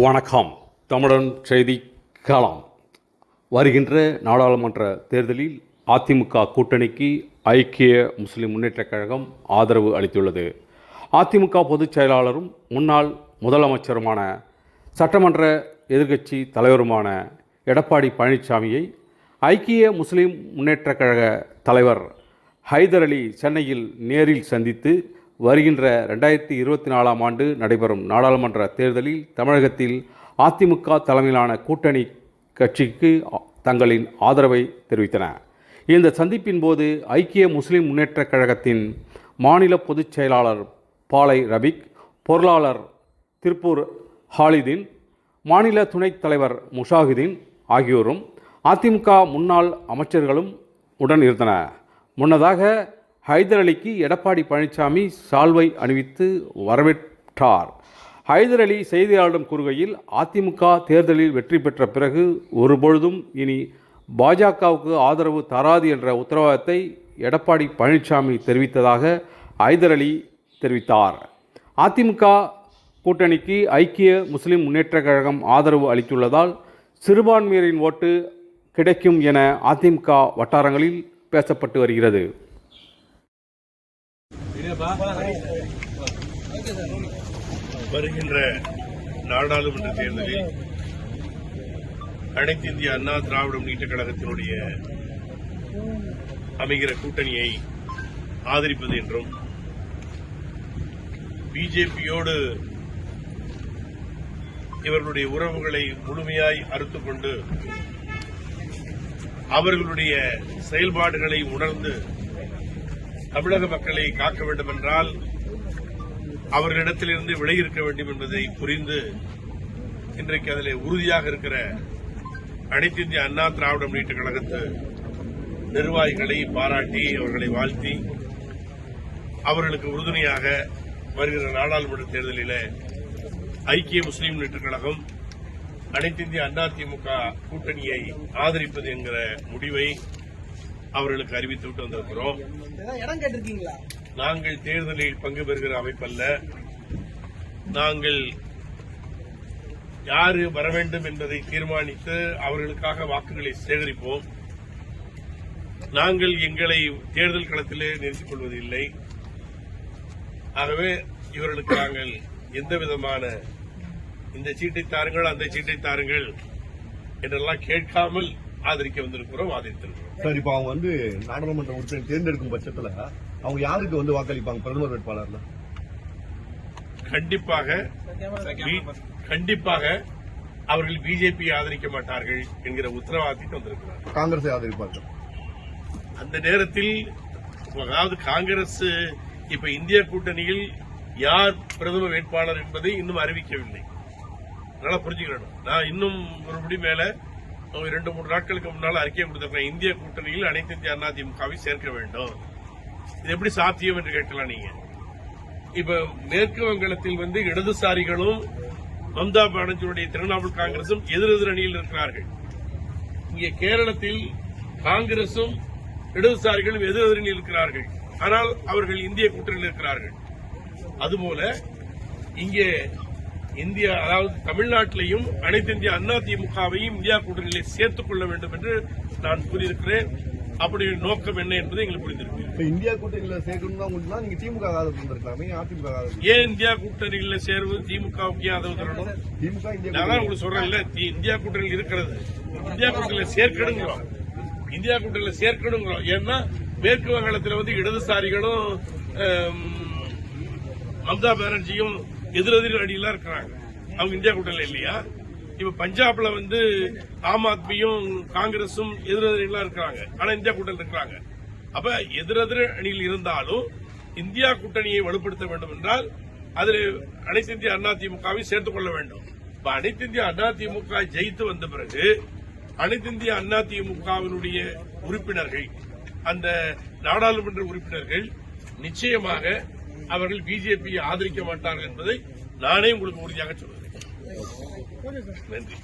வணக்கம். தமிழன் செய்தி களம். வருகின்ற நாடாளுமன்ற தேர்தலில் அதிமுக கூட்டணிக்கு ஐக்கிய முஸ்லிம் முன்னேற்றக் கழகம் ஆதரவு அளித்துள்ளது. அதிமுக பொதுச் செயலாளரும் முன்னாள் முதலமைச்சருமான சட்டமன்ற எதிர்க்கட்சி தலைவருமான எடப்பாடி பழனிசாமியை ஐக்கிய முஸ்லிம் முன்னேற்றக் கழக தலைவர் ஹைதர் அலி சென்னையில் நேரில் சந்தித்து வருகின்ற 2024ஆம் ஆண்டு நடைபெறும் நாடாளுமன்ற தேர்தலில் தமிழகத்தில் அதிமுக தலைமையிலான கூட்டணி கட்சிக்கு தங்களின் ஆதரவை தெரிவித்தன. இந்த சந்திப்பின் போது ஐக்கிய முஸ்லிம் முன்னேற்றக் கழகத்தின் மாநில பொதுச் செயலாளர் பாலை ரபிக், பொருளாளர் திருப்பூர் ஹாலிதீன், மாநில துணைத் தலைவர் முஷாஹிதீன் ஆகியோரும் அதிமுக முன்னாள் அமைச்சர்களும் உடன் இருந்தனர். முன்னதாக ஹைதர் அலிக்கு எடப்பாடி பழனிசாமி சால்வை அணிவித்து வரவேற்றார். ஹைதர் அலி செய்தியாளரிடம் கூறுகையில், அதிமுக தேர்தலில் வெற்றி பெற்ற பிறகு ஒருபொழுதும் இனி பாஜகவுக்கு ஆதரவு தராது என்ற உத்தரவாதத்தை எடப்பாடி பழனிசாமி தெரிவித்ததாக ஹைதர் அலி தெரிவித்தார். அதிமுக கூட்டணிக்கு ஐக்கிய முஸ்லிம் முன்னேற்றக் கழகம் ஆதரவு அளித்துள்ளதால் சிறுபான்மையினரின் ஓட்டு கிடைக்கும் என அதிமுக வட்டாரங்களில் பேசப்பட்டு வருகிறது. வருகின்ற நாடாளுமன்ற தேர்தலில் அனைத்து இந்திய அண்ணா திராவிட முன்னேற்றக் கழகத்தினுடைய அமைகிற கூட்டணியை ஆதரிப்பது என்றும், பிஜேபியோடு இவர்களுடைய உறவுகளை முழுமையாய் அறுத்துக் கொண்டு அவர்களுடைய செயல்பாடுகளை உணர்ந்து தமிழக மக்களை காக்க வேண்டும் என்றால் அவர்களிடத்திலிருந்து விலகியிருக்க வேண்டும் என்பதை புரிந்து இன்றைக்கு அதில் உறுதியாக இருக்கிற அனைத்து இந்திய அண்ணா திராவிட முன்னேற்றக் கழகத்து நிர்வாகிகளை பாராட்டி அவர்களை வாழ்த்தி அவர்களுக்கு உறுதுணையாக வருகிற நாடாளுமன்ற தேர்தலில் ஐக்கிய முஸ்லீம் முன்னேற்றக் கழகம் அனைத்து இந்திய அதிமுக கூட்டணியை ஆதரிப்பது என்கிற முடிவை அவர்களுக்கு அறிவித்துவிட்டு வந்திருக்கிறோம். நாங்கள் தேர்தலில் பங்கு பெறுகிற அமைப்பல்ல. நாங்கள் யாரு வர வேண்டும் என்பதை தீர்மானித்து அவர்களுக்காக வாக்குகளை சேகரிப்போம். நாங்கள் எங்களை தேர்தல் களத்திலே நிறுத்திக் கொள்வதில்லை. ஆகவே இவர்களுக்கு நாங்கள் எந்த விதமான இந்த சீட்டை தாருங்கள் அந்த சீட்டை தாருங்கள் என்றெல்லாம் கேட்காமல் ஆதரிக்க வந்திருக்கிறோம், ஆதரித்திருக்கிறோம். சார், இப்ப அவங்க நாடாளுமன்ற உறுப்பினர் தேர்ந்தெடுக்கும் பட்சத்துல அவங்க யாருக்கு வாக்களிப்பாங்க? பிரதமர் வேட்பாளர்ல கண்டிப்பாக அவர்கள் பிஜேபி ஆதரிக்க மாட்டார்கள் என்கிற உத்தரவாதத்தை வந்திருக்கிறார். காங்கிரஸை ஆதரிப்பார்கள். அந்த நேரத்தில் அதாவது காங்கிரஸ் இப்ப இந்திய கூட்டணியில் யார் பிரதம வேட்பாளர் என்பதை இன்னும் அறிவிக்கவில்லை. நல்லா புரிஞ்சுக்கணும். நான் இன்னும் ஒருபடி மேல 2-3 நாட்களுக்கு முன்னால் அறிக்கை கொடுத்திருக்கிறேன். இந்திய கூட்டணியில் அனைத்து இந்திய அண்ணா திமுகவை சேர்க்க வேண்டும். இது எப்படி சாத்தியம் என்று கேட்கலாம் நீங்க. இப்ப மேற்கு வங்கத்தில் இடதுசாரிகளும் மம்தா பானர்ஜியுடைய திரிணாமுல் காங்கிரசும் எதிரெதிர் அணியில் இருக்கிறார்கள். இங்கே கேரளத்தில் காங்கிரசும் இடதுசாரிகளும் எதிரெதிர் அணியில் இருக்கிறார்கள். ஆனால் அவர்கள் இந்திய கூட்டணியில் இருக்கிறார்கள். அதுபோல இங்கே இந்தியா அதாவது தமிழ்நாட்டிலையும் அனைத்து இந்திய அண்ணா திமுகவையும் இந்தியா கூட்டணியிலே சேர்த்துக் கொள்ள வேண்டும் என்று நான் கூறியிருக்கிறேன். அப்படி நோக்கம் என்ன என்பதை எங்களுக்கு புரிந்திருக்கு. இந்தியா கூட்டணியில சேர்க்கணும் நீங்க திமுக ஆதரவு, அதிமுக ஏன் இந்தியா கூட்டணியில சேர்வது? திமுகவுக்கு ஆதரவு தரணும். நான் உங்களுக்கு சொல்றேன்ல, இந்தியா கூட்டணியில் இருக்கிறது. இந்தியா கூட்டணியில சேர்க்கணுங்கிறோம். இந்தியா கூட்டணியில சேர்க்கணுங்கிறோம். ஏன்னா மேற்கு வங்கத்தில் இடதுசாரிகளும் மம்தா பானர்ஜியும் எதிரெதிர் அணியில இருக்கிறாங்க. அவங்க இந்தியா கூட்டணியில இல்லையா? இப்ப பஞ்சாப்ல ஆம் ஆத்மியும் காங்கிரசும் எதிரெதிரிகளா இருக்கிறாங்க. ஆனா இந்தியா கூட்டணியில் இருக்கிறாங்க. அப்ப எதிரெதிர் அணியில் இருந்தாலும் இந்தியா கூட்டணியை வலுப்படுத்த வேண்டும் என்றால் அதில் அனைத்து இந்திய அண்ணா திமுகவை சேர்த்துக் கொள்ள வேண்டும். இப்ப அனைத்து இந்திய அண்ணா திமுக ஜெயித்து வந்த பிறகு அனைத்து இந்திய அண்ணா திமுகவினுடைய உறுப்பினர்கள், அந்த நாடாளுமன்ற உறுப்பினர்கள் நிச்சயமாக அவர்கள் பிஜேபியை ஆதரிக்க மாட்டார்கள் என்பதை நானே உங்களுக்கு உறுதியாக சொல்கிறேன். நன்றி.